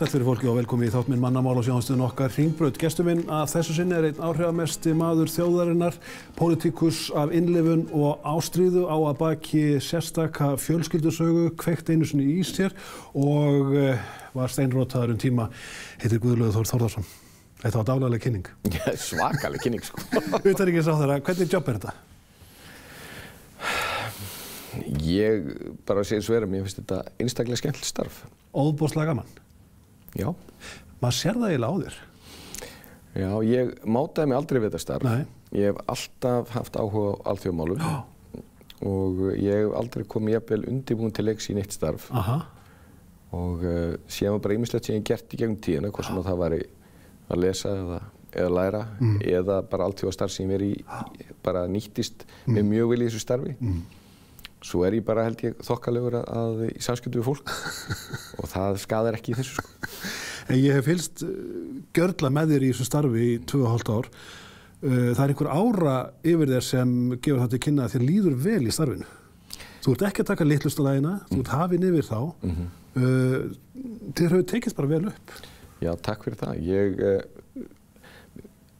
Sæll fyrir fólki og velkomin í þátt minn mannamál og sjónvarpsstöðin okkar Hringbraut. Gestur minn að þessu sinni einn áhrifamesti maður þjóðarinnar, pólitíkus af innlifun og ástríðu, á að baki sérstaka fjölskyldusögu, kveikt einu sinni í sér og var steinrótaður tíma, heitir Guðlaugur Þór Þórðarson. Þetta var dálægleg kynning. Svakaleg kynning, sko. Utanríkisráðherra, hvernig jobb er þetta? Ég bara að segja svo mér finnst þetta einstaklega skemmtilegt starf. Óðbóðslega gaman? Já. Maður sér það eiginlega á þér? Já, ég mátaði mig aldrei við þetta starf. Nei. Ég hef alltaf haft áhuga á alþjóðamálum og ég hef aldrei komið jafnvel undirbúin til leiks í neitt starf. Aha. Og síðan var bara ýmislegt sem ég gert í gegnum tíðina, hvort sem það væri að lesa eða læra eða bara alþjóðastarf sem ég bara nýttist með mjög vel í þessu starfi. Svo ég bara held ég þokkalegur að í samskiptum við fólk og það skadar ekki í þessu, sko. En ég hef fylgst gjörla með þér í þessu starfi í 2,5 ár. Það er einhver ára yfir þér sem gefur það til kynna að þér líður vel í starfinu. Þú ert ekki að taka litlustu lagina, þú ert hafinn yfir þá. Þér hefur tekist bara vel upp. Já, takk fyrir það.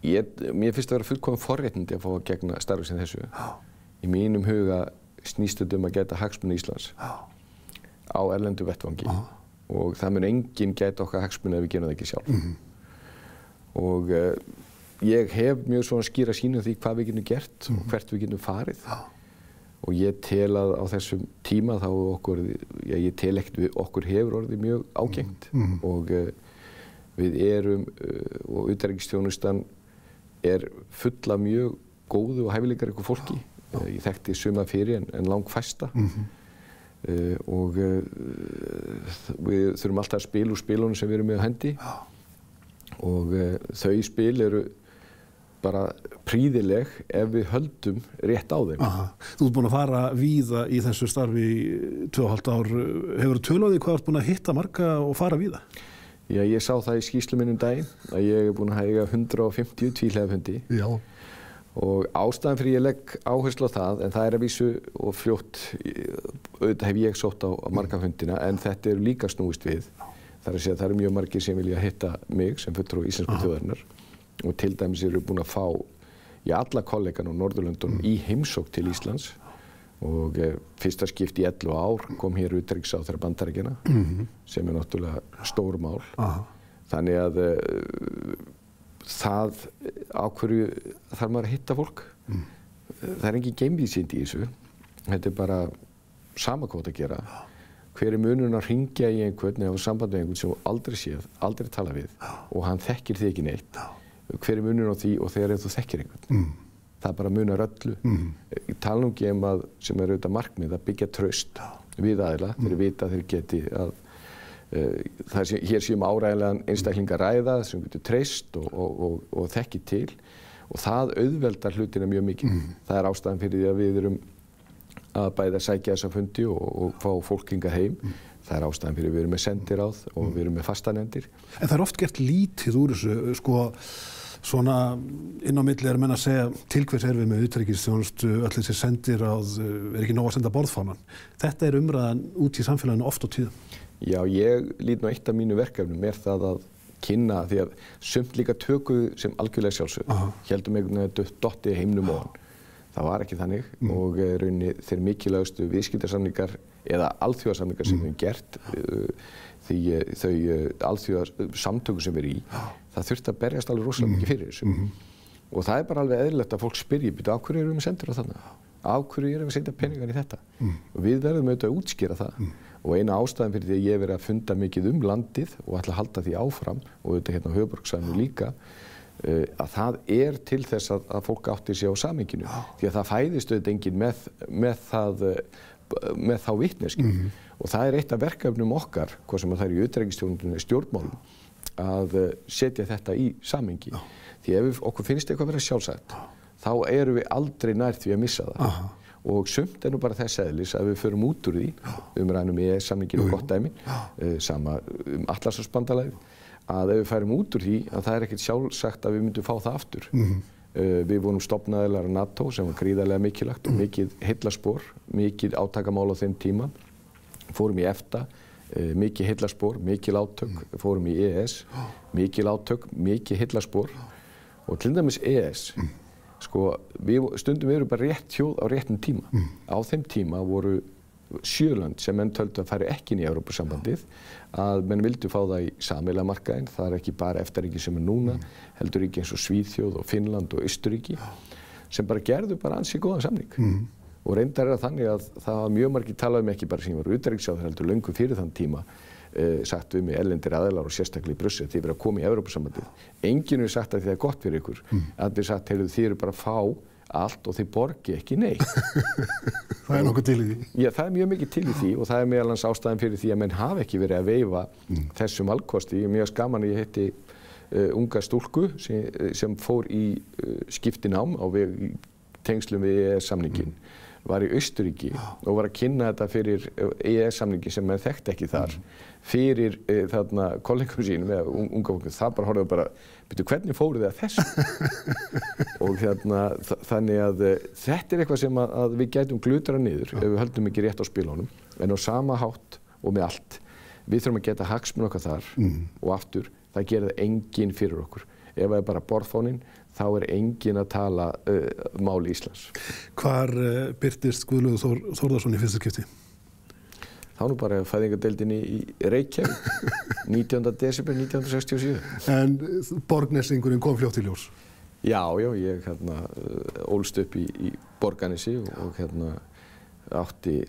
Mér finnst að vera fullkominn forréttindi að fá að gegna starfi sem þessu. Í mínum huga snýst þetta að gæta hagsmuni Íslands á erlendu vettvangi og það mun enginn gæta okkar hagsmuni ef við gerum það ekki sjálf. Og ég hef mjög svona skýra sýn á því hvað við getum gert og hvert við getum farið. Og ég tel að á þessum tíma þá ég tel ekkert okkur hefur orðið mjög ágengt og við erum og utanríkisþjónustan full af mjög góðu og hæfileikaríku fólki. Ég þekkti suma fyrir en langfæsta og við þurfum alltaf að spila úr spilunum sem við erum með á hendi og þau spil eru bara prýðileg ef við höldum rétt á þeim. Þú ert búinn að fara víða í þessu starfi í 2,5 ár. Hefurðu tölu á því hvað þú ert búinn að hitta marga og fara víða? Já, ég sá það í skýrslu minn daginn að ég búinn að eiga 150 tvíhliða fundi. Já. Og ástæðan fyrir ég legg áherslu á það, en það að vísu og fljótt, auðvitað hef ég sótt á marga fundina, en þetta líka snúist við. Það að segja að það eru mjög margir sem vilja hitta mig sem fulltrúi íslensku þjóðarinnar og til dæmis eru búin að fá alla kollegana á Norðurlöndunum í heimsókn til Íslands og fyrsta skipti í 11 ár kom hér utanríkisráðherra Bandaríkjanna sem náttúrulega stór mál. Þannig að það á hverju þarf maður að hitta fólk. Það engin geimvísindi í þessu. Þetta bara sama hvað að gera. Hver munurinn að hringja í einhvern eða hafa samband við einhvern sem þú aldrei séð, aldrei tala við og hann þekkir þig ekki neitt. Hver munurinn á því og þegar þú þekkir einhvern. Það bara munar öllu. Ég tala nú ekki sem auðvitað markmið að byggja traust við aðila þeir vita að þeir geti að hér séum áreiðanlegan einstaklinga ræða sem getur treyst og þekkir til og það auðveldar hlutina mjög mikið. Það ástæðan fyrir því að við erum að bæða sækja þessa fundi og fá fólk hingað heim. Það ástæðan fyrir að við erum með sendiráð og við erum með fastanefndir. En það oft gert lítið úr þessu, sko, svona inn á milli menn að segja til hvers við með utanríkisþjónustu, öll þessi sendiráð, ekki nóg að senda borðfánan. Þetta umræðan út í samfélaginu oft og tíðum. Já, ég lít nú eitt af mínu verkefnum það að kynna því að sumt líka tökuð sem algjörlega sjálfsögð. Héldum einhvern veginn að dotti heimnum ofan. Það var ekki þannig og rauninni þeir mikilvægustu viðskiptasamningar eða alþjóðasamningar sem við höfum gert því þau alþjóðasamtöku sem við erum í, það þurfti að berjast alveg rosalega mikið fyrir þessu. Og það bara alveg eðlilegt að fólk spyrji, af hverju erum við sendir á þarna? Af hverju erum við að setja peningar í þetta? Og við verðum auðvitað að útskýra það. Og eina ástæðan fyrir því að ég verið að funda mikið landið og ætla að halda því áfram og auðvitað hérna á höfuðborgarsvæðinu líka að það til þess að fólk átti sig á samhenginu því að það fæðist auðvitað enginn með þá vitneskju og það eitt af verkefnum okkar, hvað sem það í utanríkisþjónustunni stjórnmálum að setja þetta í samhengi því ef okkur finnst eitthvað vera sjálfsagt þá erum við aldrei nær því að missa það. Og sumt nú bara þess eðlis að við förum út úr því, ræðum EES-samninginn og gott dæmi, sama Atlantshafsbandalagið, að ef við færum út úr því að það ekkert sjálfsagt að við myndum fá það aftur. Við vorum stofnaðilar af NATO sem var gríðarlega mikilvægt og mikið heillaspor, mikið átakamál á þeim tíma, fórum í EFTA, mikið heillaspor, mikil átök, fórum í EES, mikil átök, mikið heillaspor og til dæmis EES, sko, stundum við erum bara rétt þjóð á réttum tíma. Á þeim tíma voru 7 lönd sem menn töldu að fara ekki inn í Evrópusambandið, að menn vildu fá það í sameiginlega markaðinn, það er ekki bara EFTA-ríki sem er núna, heldur ríki eins og Svíþjóð og Finnland og Austurríki, sem bara gerðu bara ansi góðan samning. Og reyndar er það þannig að það var mjög margir talað ekki bara sem ég var utanríkisráðherra heldur löngu fyrir þann tíma, sagt mig erlendir aðilar og sérstaklega í Brussel þið verið að koma í Evrópusambandið. Enginn hefur sagt að það er gott fyrir ykkur, allir sagt heyrðu þið eru bara að fá allt og þið borgi ekki neitt. Það er nokkuð til í því? Já, það er mjög mikið til í því og það er meðal annars ástæðan fyrir því að menn hafa ekki verið að veifa þessum valkosti. Ég er mjög gaman að ég hitti unga stúlku sem fór í skiptinám á tengslum við EES-samningin, var í Austurríki og var að kynna þetta fyrir EES-samningi sem maður þekkti ekki þar, fyrir þarna kollegum sínum eða unga fólk. Það bara horfðu bara, byrju, hvernig fóru þið að þessu? Og þannig að þetta er eitthvað sem að við gætum glutra niður ef við höldum ekki rétt á spilunum, en á sama hátt og með allt. Við þurfum að geta hagsmuni okkar þar og aftur, það gerir það enginn fyrir okkur. Ef það er bara borðfáninn, þá er enginn að tala máli Íslands. Hvar birtist Guðlaugur Þórðarson í fyrsta skipti? Það nú bara fæðingardeildinni í Reykjavík, 19. desember 1967. En Borgnesingurinn kom fljótt í ljós? Já, ég ólst upp í Borgarnesi og átti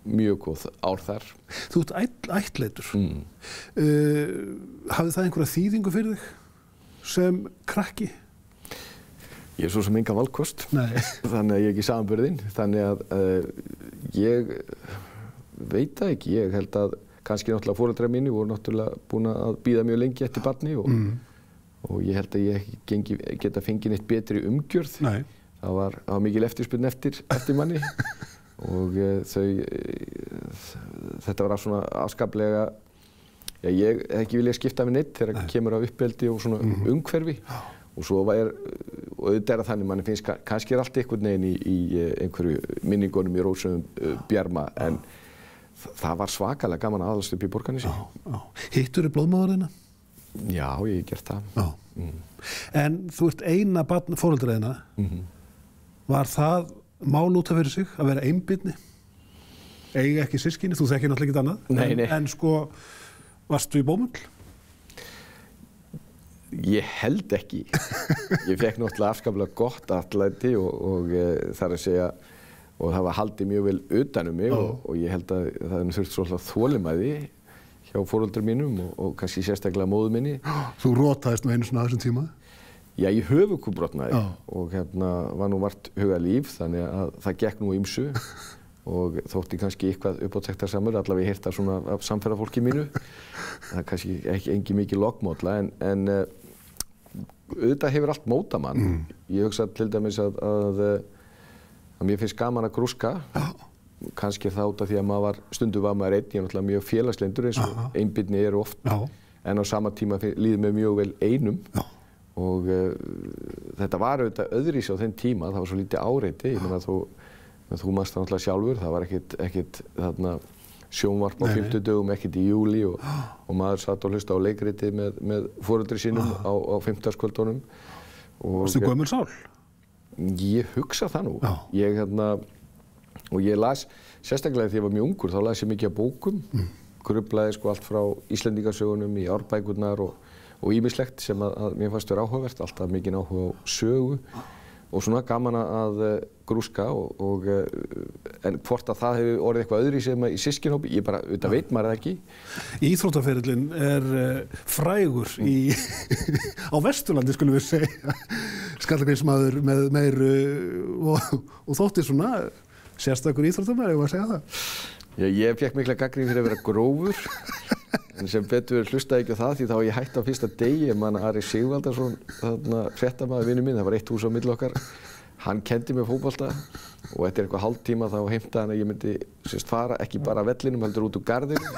mjög góð ár þar. Þú ert ættleitur. Hafði það einhverja þýðingu fyrir þig sem krakki? Ég er svo sem engan valkost, þannig að ég er ekki samanburðinn, þannig að ég veit það ekki. Ég held að kannski náttúrulega foreldrar mínir voru náttúrulega búin að bíða mjög lengi eftir barni og ég held að ég ekki geta fengið neitt betri umgjörð. Það var mikil eftirspurn eftir manni og þetta var svona afskaplega, ég hef ekki viljað skipta með neitt þegar kemur af uppeldi og svona umhverfi og svo og auðvitað er það þannig, manni finnst kannski allt einhvern veginn í einhverju minningunum í rósöðum bjarma en það var svakalega gaman að aðalast upp í Borgarnesi. Hitturðu blóðmóðurina? Já, ég hef gert það. En þú ert eina barn foreldra þinna. Var það mál út af fyrir sig að vera einbirni? Eiga ekki systkini, þú þekkir náttúrulega ekkert annað. Nei. En sko, varstu í bómull? Ég held ekki. Ég fekk náttúrulega afskaplega gott atlæti og þar að segja, og það var haldið mjög vel utan um mig og ég held að það þurfti svolítið þolinmæði hjá foreldrum mínum og kannski sérstaklega móður minni. Þú rotaðist nú einu svona á þessum tíma? Já, ég höfuðkúbrotnaði og var nú margt hugað líf þannig að það gekk nú ýmsu og þótti kannski eitthvað uppáttektarsamur, allavega ég heyrt það svona af samferðafólki mínu. Það er kannski ekki mikið loggmódla en auðvitað hefur allt móta mann. Ég hugsa til dæmis að mér finnst gaman að grúska. Kannski er það út af því að stundum var maður einn, ég er náttúrulega mjög félagslendur eins og einbirni eru oft. En á sama tíma líður mér mjög vel einum. Og þetta var auðvitað öðruvísi á þeim tíma, það var svo lítið áreiti. Ég meina þú manst það náttúrulega sjálfur, það var ekkert þarna sjónvarp á 50 dögum, ekkert í júlí og maður satt og hlusta á leikriti með foreldri sínum á 50-kvöldunum. Varstu gömul sál? Ég hugsa það nú. Og ég las, sérstaklega þegar ég var mjög ungur, þá las ég mikið af bókum. Gruflaði sko allt frá Íslendingasögunum í árbækurnar og ýmislegt sem að mér fannst vera áhugavert, alltaf mikinn áhuga á sögu. Og svona gaman að grúska en hvort að það hefur orðið eitthvað öðru sem í systkinhópi, ég bara, auðvitað veit maður það ekki. Íþróttaferillinn er frægur á Vesturlandi, skulum við segja, skallagreinsmaður með meiru og þótti svona sérstakur íþróttamaður, ef að segja það. Já, ég fekk mikla gagnrýni fyrir að vera grófur, en sem betur hlustaði ekki á það því þá ég hætti á fyrsta degi, Ari Sigvaldason, fréttamaður vinur minn, það var 1 hús á milli okkar, hann kenndi mér fótbolta og eftir eitthvað hálftíma þá heimtaði hann að ég myndi fara ekki bara að vellinum, heldur út úr garðinum.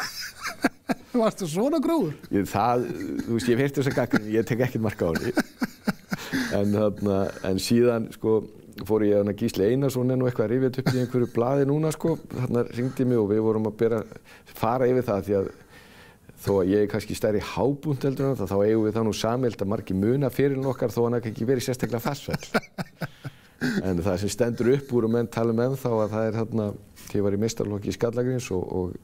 Varstu svona grófur? Þú veist, ég hef heyrt þessa gagnrýni, ég tek ekkert mark á henni. En síðan, sko, fór ég að Gísli Einarsson nú eitthvað að rifja upp í einhverju blaði núna sko, þarna hringdi mig og við vorum að fara yfir það því að þó að ég kannski stærri hábúnt heldur en þá eigum við það nú sameilt að margir muna fyrir okkar þó hann ekki verið sérstaklega farsfell. En það sem stendur upp úr og menn tala þá að það þarna, þegar ég var í meistaraflokki í Skallagríms og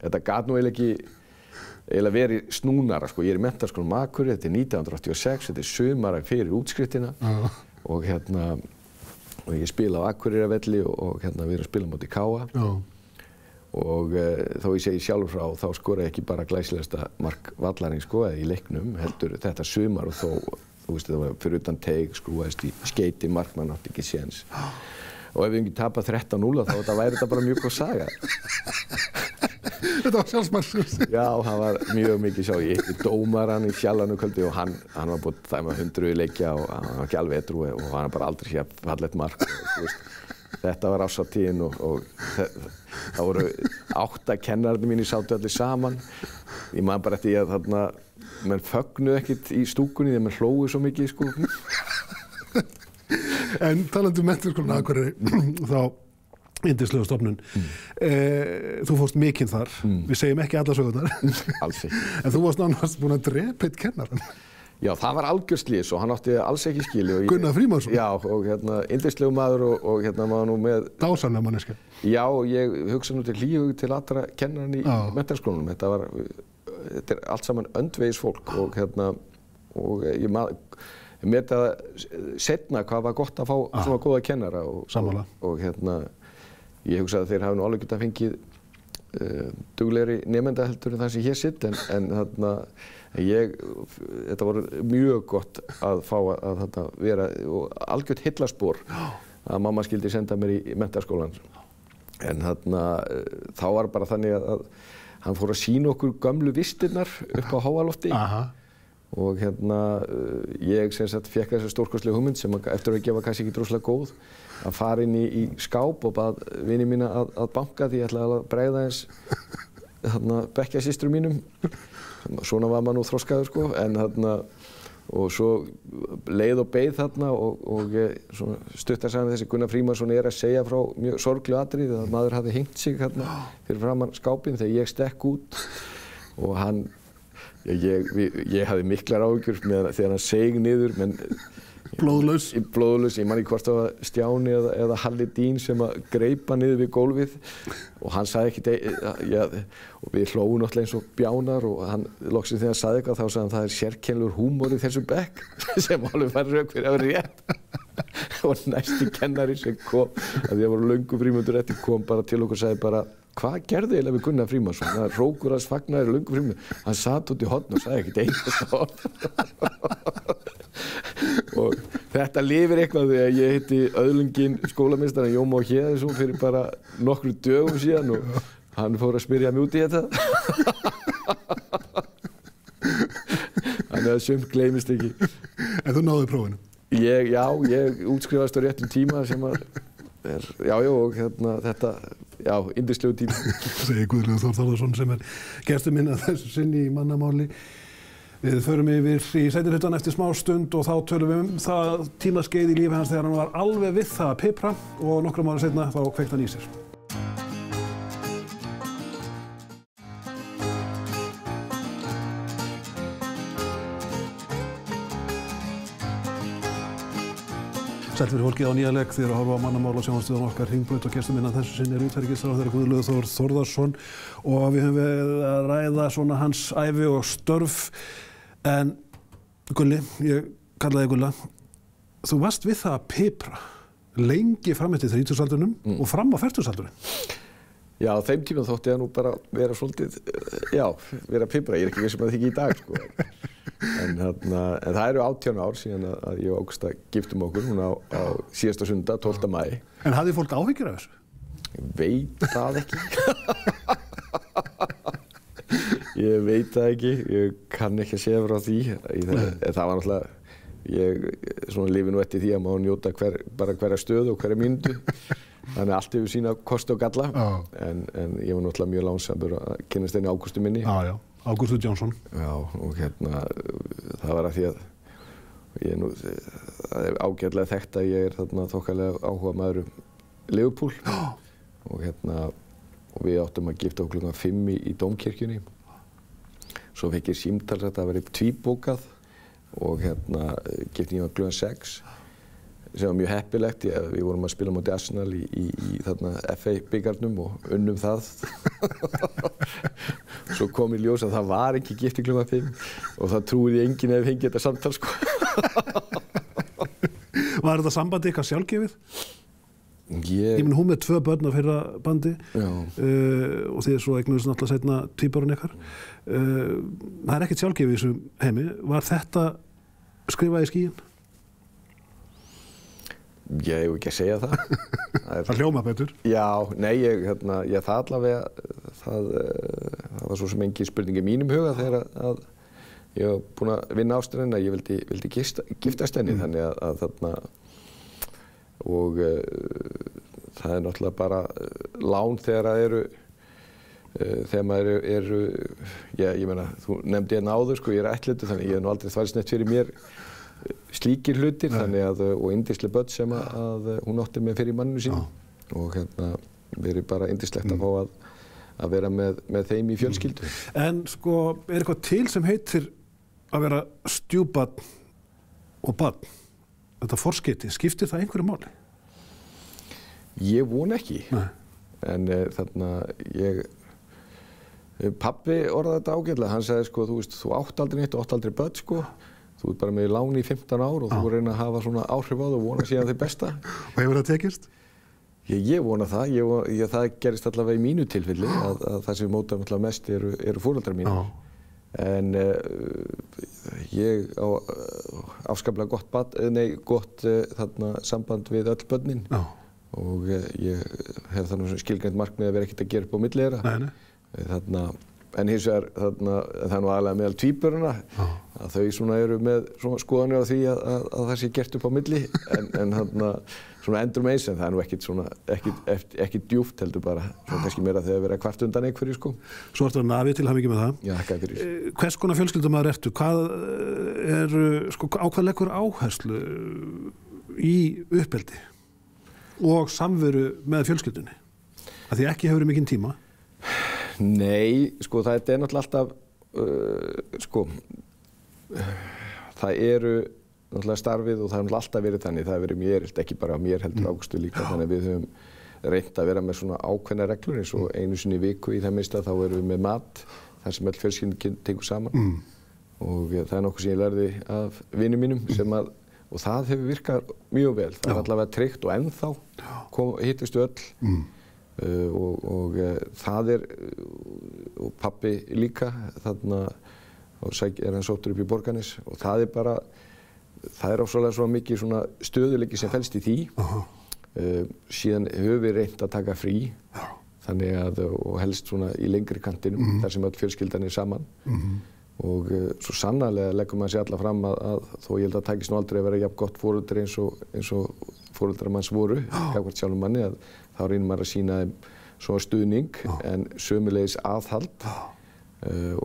þetta gat nú eiginlega verið snúnara sko. Ég er í Menntaskólanum á Akureyri, þetta 1986, þetta sumarið fyrir útskriftina og og ég spila á Akureyravelli og við erum að spila móti KA. Og þó ég segi sjálfur frá þá skora ég ekki bara glæsilegasta mark vallarins sko í leiknum heldur þetta sumar og þó þú veist það var fyrir utan teig skrúaðist í skeiti markmann átti ekki séns og ef við ekki tapað 13-0 þá væri þetta bara mjög góð saga. Þetta var sjálfsmark. Já, það var mjög mikið sjá ég hitti dómarann í Fjallanukvöldi og hann var búinn að dæma 100 leikja og hann var ekki alveg edrú og hann bara aldrei séð fallegt mark og þú veist þetta var ásatíðin og það voru 8 kennararnir mínir sátu allir saman. Ég man bara eftir að þarna menn fögnuðu ekkert í stúkunni þegar menn hlógu svo mikið sko. En talandi Menntaskólann á Akureyri þá yndislegu stofnun. Þú fórst mikinn þar. Við segjum ekki alla sögurnar. Alls ekki. En þú varst nánast búinn að drepa einn kennarann. Já, það var algjör slys og hann átti alls ekki skilið. Gunnar Frímannsson? Já, og yndislegu maður og maður nú með... Dásamlega manneskja. Já, og ég hugsa nú til hlýhug til allra kennarann í Menntaskólanum. Þetta allt saman öndvegis fólk og ég meti það seinna hvað var gott að fá svona góða kennara og ég hugsa að þeir hafi nú alveg getað fengið duglegri nemenda heldur en það sem hér sitt en þetta voru mjög gott að fá að vera algjört heillaspor að mamma skildi senda mér í Menntaskólann en þá var bara þannig að hann fór að sýna okkur gömlu vistirnar upp á Háalofti og ég sem sagt fékk þessa stórkostlegu hugmynd sem eftir að gefa kannski ekki droslega góð að fara inn í skáp og bað vini mína að banka því ég ætlaði að bregða eins bekkjarsystrum mínum. Svona var maður nú þroskaður sko en og svo leið og beið þarna og stuttarsagan þessi Gunnar Frímannsson að segja frá mjög sorglegu atriði að maður hafði hengt sig fyrir framan skápinn þegar ég stekk út og hann ég hafði miklar áhyggjur þegar hann seig niður menn Blóðlaus? Blóðlaus, ég man ekki hvort það var Stjáni eða Halli Dín sem að greipa niður við gólfið og hann sagði ekkert og við hlógum náttúrulega eins og bjánar og hann loksins þegar hann sagði eitthvað þá sagði hann það sérkennilegur húmor í þessum bekk sem alveg var rök fyrir að vera rétt og næsti kennari sem kom að því að voru löngu frímyndur eftir kom bara til okkur og sagði bara hvað gerði eiginlega við Gunnar Frímannsson? Það hrókur hans fagnaði löngu frímyndur hann satt út í horn og sagði ekkert einasta orð og þetta lifir eitthvað þegar ég hitti öðlunginn skólameistarinn Jón Má Héðinsson fyrir bara nokkru dögum síðan og hann fór að spyrja mig út í þetta þannig að sumt gleymist ekki. En þú náðu prófinu? Ég útskrifast á réttum tíma sem að og þetta yndislegu tíma. Segir Guðlaugur Þór Þórðarson sem gestur minn að þessu sinni í mannamáli. Við förum yfir í seinni hlutann eftir smá stund og þá tölum við það tímaskeið í lífi hans þegar hann var alveg við það að pipra og nokkrum ára seinna þá kveikti hann í sér. Sæll fyrir fólkið á nýja legg þið eru að horfa á mannamál á sjónvarpsstöðinni okkar Hringbraut og gestur minn að þessu sinni utanríkisráðherra Guðlaugur Þór Þórðarson og við höfum verið að ræða svona hans ævi og störf en Gulli, ég kallaði Gulla, þú varst við það að pipra lengi fram eftir 30-aldrinum og fram á 40-aldrinum. Já, á þeim tíma þótti ég nú bara vera svolítið, vera að pipra, ég er ekki viss að það ekki í dag sko. En það eru 18 ár síðan að ég og Ágústa giftum okkur, hún á síðasta sunnudag, 12. maí. En hafði fólk áhyggjur af þessu? Ég veit það ekki. Ég veit það ekki, ég kann ekki að segja frá því. Það var náttúrulega, ég lifi nú eftir því að maður njóta hverja stöðu og hverja mínútu. Þannig allt hefur sína kosti og galla, en ég var náttúrulega mjög lánsamur að kynnast henni Ágústu minni. Já, Ágústu Jónsson. Já, og það var að því að Það ágætlega þekkt að ég þarna þokkalega áhuga maður Liverpool og við áttum að gifta okkur 5 í Dómkirkjunni. Svo fekk ég símtal að það væri tvíbókað og giftingin var klukkan 6 sem var mjög heppilegt. Við vorum að spila móti Arsenal í þarna FA bikarnum og unnum það. Svo kom í ljós að það var ekki gifting klukkan 5 og það trúði enginn ef fengið þetta samtal sko. Var þetta sambandi eitthvað sjálfgefið? Ég minn hún með 2 börn á fyrra bandi og þið svo eignuðust náttúrulega seinna tvíburinn ykkar. Það er ekkert sjálfgefið í þessum heimi. Var þetta skrifað í skýin? Ég hef ekki að segja það. Það hljóma betur? Já, nei, það allavega, það var svo sem engin spurning í mínum huga þegar að ég var búinn að vinna ástæðuna, ég vildi giftast henni, þannig að þarna og það er náttúrulega bara lán þegar það eru þegar maður eru ég meina, þú nefndi hérna áður sko, ég er ættleiddur þannig ég hef nú aldrei þvælst neitt fyrir mér slíkir hlutir, þannig að og yndisleg börn sem að hún átti með fyrir manninu sín og verið bara yndislegt að fá að vera með þeim í fjölskyldu. En sko, er eitthvað til sem heitir að vera stjúbarn og barn? Þetta forskeyti, skiptir það einhverju máli? Ég vona ekki. Nei. En þarna pabbi orðaði þetta ágætlega, hann sagði sko, þú átt aldrei neitt og átt aldrei börn sko. Þú ert bara með lán í 15 ár og þú reyna að hafa svona áhrif á það og vona síðan þig besta. Og hefur það tekist? Ég vona það. Það gerist allavega í mínu tilfelli að það sem mótar náttúrulega mest eru foreldrar mínir. En ég á afskaplega gott samband við öll börnin og ég hef þannig skilgreint markmið að vera ekkert að gera upp á milli þeirra. En hins vegar það er nú aðalega meðal tvíburana að þau svona eru með svona skoðanir á því að það sé gert upp á milli en svona endur eins en það er nú ekkert svona ekki djúpt heldur bara svona kannski meira þegar verið að kvart undan einhverju sko. Svo ertu að nafi til hamingju með það. Já, þakka fyrir. Hvers konar fjölskyldumaður ertu? Hvað sko á hvað leggur áherslu í uppeldi og samveru með fjölskyldunni? Af því ekki hefur mikinn tíma. Nei, sko það er náttúrulega alltaf sko það eru náttúrulega starfið og það er alltaf verið þannig, það hefur verið mér, ekki bara mér heldur Ágústu líka, þannig að við höfum reynt að vera með svona ákveðnar reglur eins og einu sinni í viku í það minnsta þá erum við með mat þar sem öll fjölskyldun tekur saman og það er nokkuð sem ég lærði af vinum mínum sem að og það hefur virkað mjög vel, það er allavega tryggt og ennþá hittistu öll og það og pabbi líka þarna og hann sóttur upp í Borgarnes og það er bara það er ofsalega svo mikið svona stöðuleiki sem felst í því síðan höfum við reynt að taka frí þannig að og helst svona í lengri kantinum þar sem öll fjölskyldan er saman og svo sannarlega leggur maður sér alla fram að þó ég held að það tækist nú aldrei að vera jafn gott foreldri eins og foreldrar manns voru gagnvart sjálfum manni að þá reynir maður að sýna þeim svona stuðning en sömuleiðis aðhald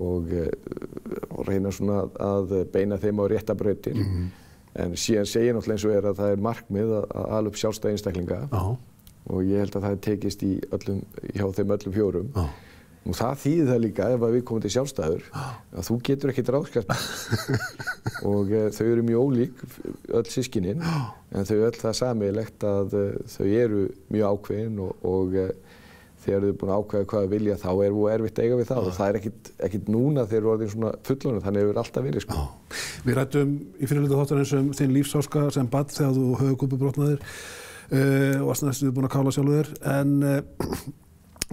og reyna svona að beina þeim á rétta brautir en síðan segir náttúrulega eins og að það er markmið að ala upp sjálfstæða einstaklinga og ég held að það tekist hjá þeim öllum 4 og það þýðir það líka ef við komum til sjálfstæður að þú getur ekkert ráðskast og þau eru mjög ólík öll systkinin en þau öll það sameiginlegt að þau eru mjög ákveðin og þegar þau eru búin að ákveða hvað þau vilja þá er erfitt að eiga við það og það er ekkert núna þegar þú orðin svona fullorðin þannig hefur alltaf verið sko. Við ræddum í fyrirhluta þáttarins þinn lífsáska sem barn þegar þú höfuðkúpubrotnaðir og varst næstu búin að kála sjálfur þér en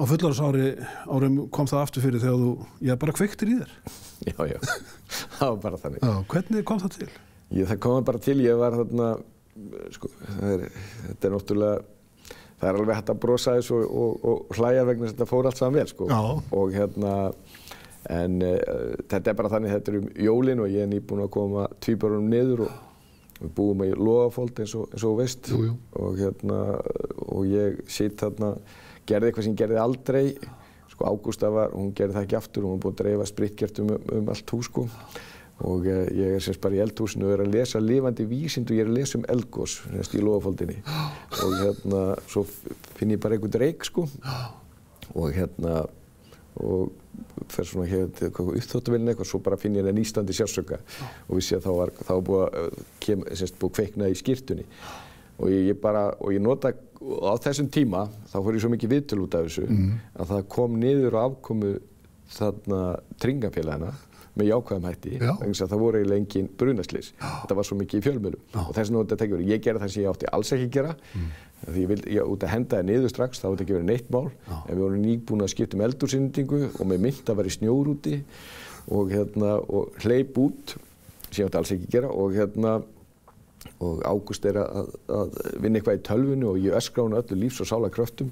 á fullorðinsárum kom það aftur fyrir þegar þú bara kveiktir í þér. Já, það var bara þannig. Já, hvernig kom það til? Það kom bara til, ég var þarna, sko, þetta er náttúrulega, það er alveg hægt að brosa þessu og hlæja vegna þess að þetta fór allt saman vel, sko. Já. Og en þetta er bara þannig, þetta jólin og ég er nýbúinn að koma tvíburunum niður og við búum í Logafold eins og þú veist. Jú. Og ég sitt þarna, gerði eitthvað sem ég gerði aldrei. Sko Ágústa hún gerði það ekki aftur, hún var búin að dreifa spritkertum allt hús, sko. og ég semst bara í eldhúsinu og að lesa lifandi vísind og ég að lesa eldgos semst í Logafoldinni og svo finn ég bara einhvern reyk sko og og fer svona uppþvottavélina eitthvað, svo bara finn ég nístandi sársauka og vissi að þá var búið að kveikna í skyrtunni og ég nota á þessum tíma, þá fór ég svo mikið viðtöl út af þessu að það kom niður á afkomu þarna tryggingafélagana með jákvæðum hætti, vegna þess að það voru eiginlega engin brunaslys. Þetta var svo mikið í fjölmiðlum og þess vegna þetta ekki verið. Ég gerði það sem ég átti alls ekki að gera því ég út að henda það niður strax, það átti ekki verið neitt mál en við vorum nýbúin að skipta eldhúsinnýtingu og með mynd að vera í snjór úti og hleyp út sem ég átti alls ekki að gera og Ágúst að vinna eitthvað í tölvunni og ég öskra hún öllu lífs- og sálarkröftum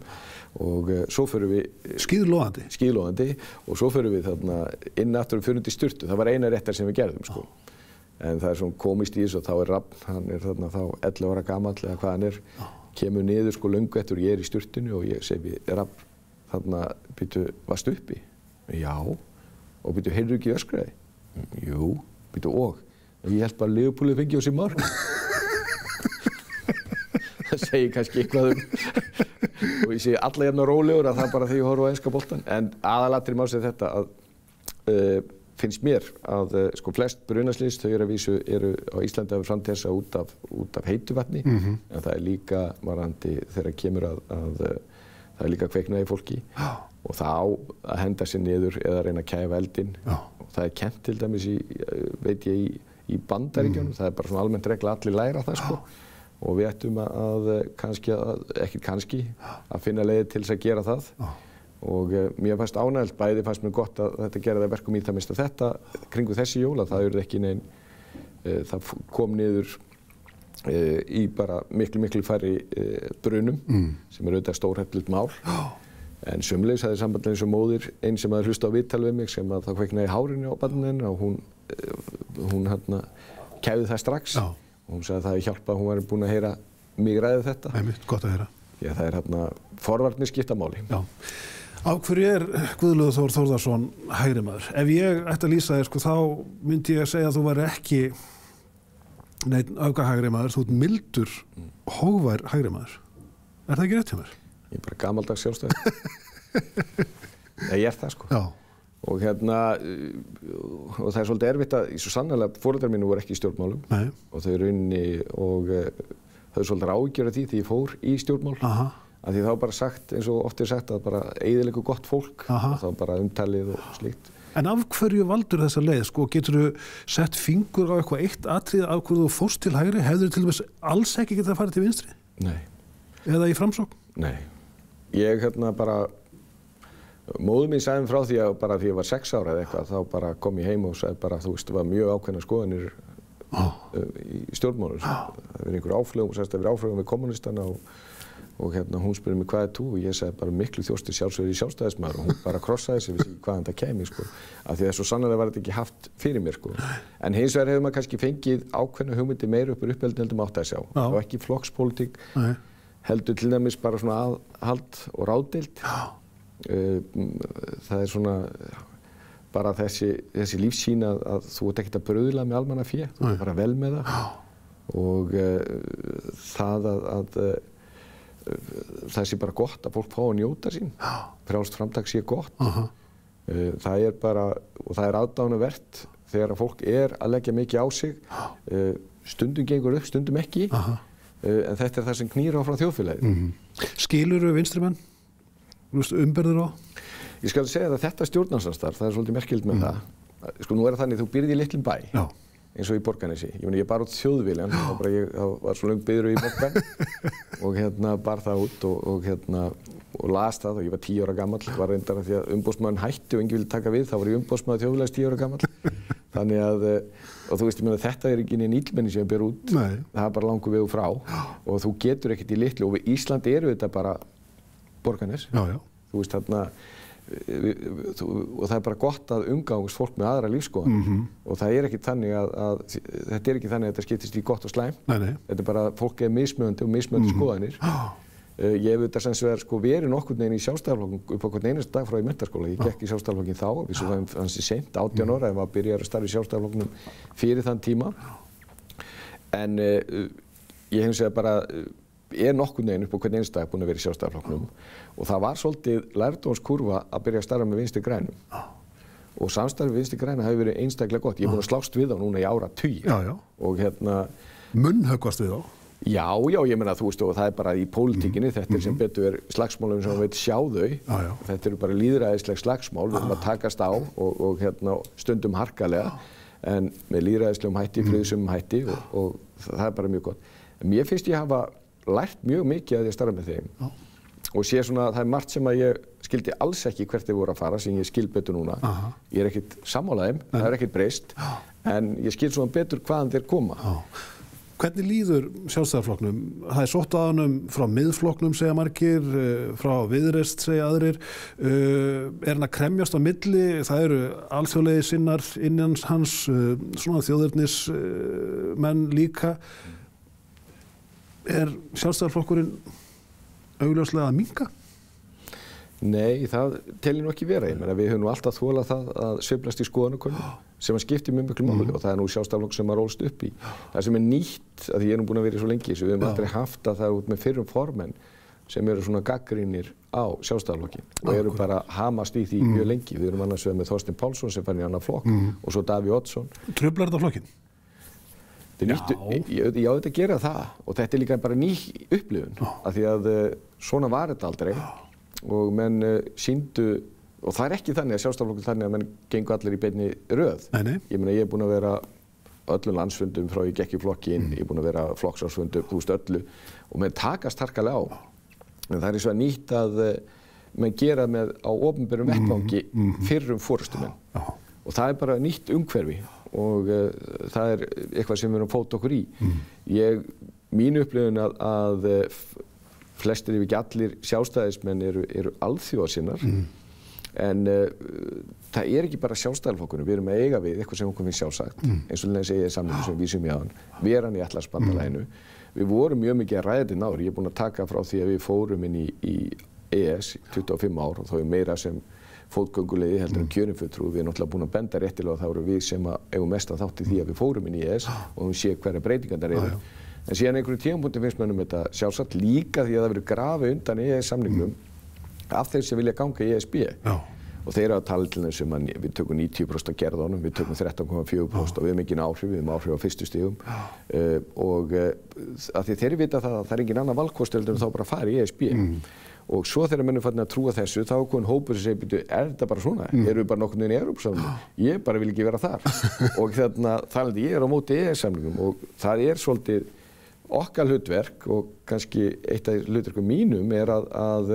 og svo förum við skíðlogandi og svo förum við þarna inn aftur og förum til sturtu. Það var eina réttar sem við gerðum sko. En það svona komist í þessu og þá Rafn, hann þarna þá 11 ára gamall eða hvað hann kemur niður sko löngu eftir og ég í sturtunni og ég segi við Rafn þarna, býtu, varstu uppi? Já. Og býtu, heyrðu ekki öskraði? Jú. Býtu, og ég held bara að Leopoldið fengi á sig mark. Það segir kannski eitthvað og ég segi alla hérna rólegur að það bara þegar ég horfa á enska boltan en aðalatriði málsins þetta að finnst mér að sko flest brunaslys þau að vísu eru á Íslandi að fram til þessa út af heitu vatni en það líka varðandi þegar kemur að það líka kveiknaði í fólki og það á að henda sér niður eða reyna að kæfa eldinn og það kennt til dæmis veit ég í Bandaríkjunum, það bara svona almennt regla allir læra það sko og við ættum að finna leiðir til þess að gera það og mér fannst ánægilegt, bæði fannst mér gott að þetta gerði það verkum í það minnst að þetta kringu þessi jól að það urðu ekki nein það kom niður í bara miklu færri brunum sem auðvitað stórhættulegt mál en sömuleiðis hafði sambandlega eins og móðir einn sem hafði hlustað á viðtal við mig sem að það kveiknaði í hárinu á barninu hennar og hún kæfði það strax og hún sagði að það hefði hjálpað að hún var búin að heyra mig ræða þetta. Einmitt, gott að heyra. Já, það forvarnir skipta máli. Já. Af hverju Guðlaugur Þór Þórðarson hægrimaður? Ef ég ætti að lýsa þér, sko, þá myndi ég að segja að þú væri ekki neinn öfgahægrimaður, þú ert mildur, hógvær hægrimaður. Er það ekki rétt hjá mér? Ég bara gamaldags sjálfstæði. Ég það, sko. Já. Og og það svolítið erfitt að, svo sannarlega foreldrar mínu voru ekki í stjórnmálum og þau raunni og þau svolítið ágjör af því þegar ég fór í stjórnmál að því þá bara sagt, eins og oft sagt að bara eyðileggur gott fólk og þá bara umtalið og slíkt. En af hverju valdur þessa leið? Sko, geturðu sett fingur á eitthvað eitt atriði af hverju þú fórst til hægri? Hefðirðu til dæmis alls ekki getað að fara til vinstri? Nei. Eða í framsókn? Nei. Ég bara móður mín sagði frá því að bara því ég var 6 ára eða eitthvað, þá bara kom ég heim og sagði bara, þú veist, það var mjög ákveðnar skoðanir í stjórnmálum. Það verið einhver áflögum og sagðist að það verið áflögum við kommunistana og hún spurði mig hvað er þú og ég sagði bara miklu þjósti sjálfsögður í sjálfstæðismaður og hún bara krossaði sig, vissi ekki hvaðan það kæmi, sko. Af því að svo sannarlega var þetta ekki haft fyrir mér, sko. En hins vegar hefur maður kannski fengið ákveðna hugmyndir meira upp uppeldi heldur maður átti að sjá. Og ekki flokkspólitík, heldur til dæmis bara svona aðhald og ráðdeild. Það svona bara þessi lífssýn að þú ert ekkert að brauðla með almannafé, þú ert bara vel með það og það að það sé bara gott að fólk fá að njóta sín, frjálst framtak sé gott. Það bara, og það aðdánuvert þegar að fólk að leggja mikið á sig, stundum gengur upp, stundum ekki, en þetta það sem knýr á frá þjóðfélagi. Skilurðu vinstrimenn? Umberður á? Ég skal segja að þetta stjórnarsamstarf, það svolítið merkilegt með það. Sko nú þannig, þú býrð í litlum bæ, eins og í Borgarnesi. Ég bar út Þjóðviljan, það var svo löng biðröð í Borgar og bar það út og las það og ég var 10 ára gamall, var reyndar að því að umboðsmaðurinn hætti og enginn vildi taka við, þá var ég umboðsmaður Þjóðviljans 10 ára gamall. Þannig að, og þú veist, ég meina þetta ekki neinn illmenni sem ég ber út, það bara langur vegu frá og þú getur ekkert í litlu og við Ísland eru þetta bara Borgarnes, þú veist og það bara gott að umgangast fólk með aðra lífsskoðanir og það ekki þannig að þetta ekki þannig að þetta skiptist í gott og slæmt. Þetta bara fólk mismunandi og mismunandi skoðanir Ég hef þetta sem vegar sko verið nokkurn veginn í Sjálfstæðisflokknum upp á hvern einasta dag frá í menntaskóla. Ég gekk í Sjálfstæðisflokkinn þá, við svo fannst ég seint, 18 ára, en var byrjaður að starfa í Sjálfstæðisflokknum fyrir þann tíma. En ég hef segja bara, nokkurn veginn upp á hvern einasta dag búinn að vera í Sjálfstæðisflokknum og það var svolítið lærdómskurfa að byrja að starfa með Vinstri grænum. Og samstarfið við Vinstri græna hefur verið einstaklega gott. Ég er búinn að slást við þá núna í áratugi. Og munnhöggvast við þá? Já, ég meina þú veist og það bara í pólitíkinni, þetta sem betur slagsmálum sem veit sjá þau. Þetta eru bara lýðræðisleg slagsmál, við erum að takast á og stundum harkalega en með lýðræðislegum hætti, friðsumum hætti og það bara mjög gott. En mér finnst ég hafa lært mjög mikið að ég starfa með þeim og sé svona að það margt sem að ég skildi alls ekki hvert þeir voru að fara sem ég skil betur núna. Ég ekkert sammála þeim, það ekkert breyst en ég skil svona betur hvaðan þeir koma. Hvernig líður Sjálfstæðisflokknum? Það sótt að honum frá Miðflokknum, segja margir, frá Viðreisn, segja aðrir. Hann að kremjast á milli? Það eru alþjóðlegir sinnar innan hans, svona þjóðernismenn líka. Sjálfstæðisflokkurinn augljóslega að minnka? Nei, það telur nú ekki vera. Ég meina, við höfum nú alltaf þolað það að sveiflast í skoðanakönnunum sem að skipti mjög miklu máli og það nú Sjálfstæðisflokkur sem að rólst upp í. Það sem nýtt, að því ég nú búinn að vera svo lengi, við höfum aldrei haft að það út með fyrrum formenn sem eru svona gagnrýnir á Sjálfstæðisflokkin og eru bara hamast í því mjög lengi. Við erum annars vegar með Þorsteinn Pálsson sem fann í annan flokk og svo Davíð Oddsson. Truflar þetta flokkinn? Já, þetta gera það og þetta líka bara ný upplifun af því að svona var þetta aldrei og menn sýndu og það ekki þannig að Sjálfstæðisflokkur þannig að menn gengu allir í beinni röð. Ég meina ég búinn að vera öllum landsfundum frá ég gekk í flokkinn, ég búinn að vera flokksársfundum, þú veist öllu og menn takast harkalega á. En það er svo nýtt að menn gera með á opinberum vettvangi fyrrum forystumenn og það er bara nýtt umhverfi og það er eitthvað sem við erum fót okkur í. Mín upplifun að flestir ef ekki allir sjálfstæðismenn eru alþjóðasinnar en það er ekki bara Sjálfstæðisflokkurinn, við erum að eiga við eitthvað sem okkur finnst sjálfsagt eins og þessi EES-samningur sem við vísum í áðan, veran í Atlantshafsbandalaginu. Við vorum mjög mikið að ræða þetta náður, ég er búinn að taka frá því að við fórum inn í EES 25 ár og þá er meira sem fótgönguleiði heldur en kjörinfulltrúi. Við erum náttúrulega búin að benda réttilega og það voru við sem eigum mest að þátt í því að við fórum inn í EES og við séum hverja breytingarnar eru. En síðan einhverju tímapunkti finnst mönnum þetta sjálfsagt líka því að það verður grafið undan EES-samningnum af þeir sem vilja ganga í ESB. Og þeir eru að tala til þess að við tökum 90% af gerðunum, við tökum 13,4% og við höfum engin áhrif, við höfum áhrif á fyrstu stigum. Og af því þeir vita það að það er engin annan valkostur en þá bara að fara í ESB. Og svo þegar mennum fann að trúa þessu, þá er komin hópur sem segir, þetta bara svona? Erum við bara nokkurn veginn í Evrópusamningum? Ég bara vil ekki vera þar. Og þannig ég á móti EES-samningum og það svolítið okkar hlutverk og kannski eitt af hlutverkum mínum að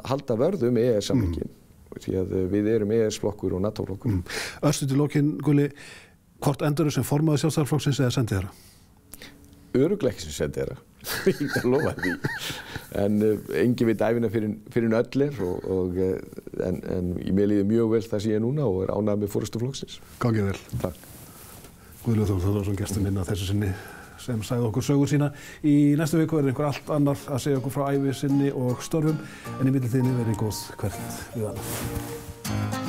halda vörðu EES-samningin. Því að við erum EES-flokkur og NATO-flokkur. Örstuð til lokin, Gulli, hvort endurðu sem formaður Sjálfstæðisflokksins eða sendiherra? Örugglega ekki sem sendiherra. Ég get að lofa því. En enginn veit ævina fyrir öllir en mér líður mjög vel það sem ég er núna og er ánægður með forystu flokksins. Gangið vel. Takk. Guðlaugur Þór Þórðarson, gestur minn að þessu sinni sem sagði okkur sögur sína. Í næstu viku verður einhver allt annar að segja okkur frá ævi sinni og störfum en í millitíðinni verður góð hvert við annað.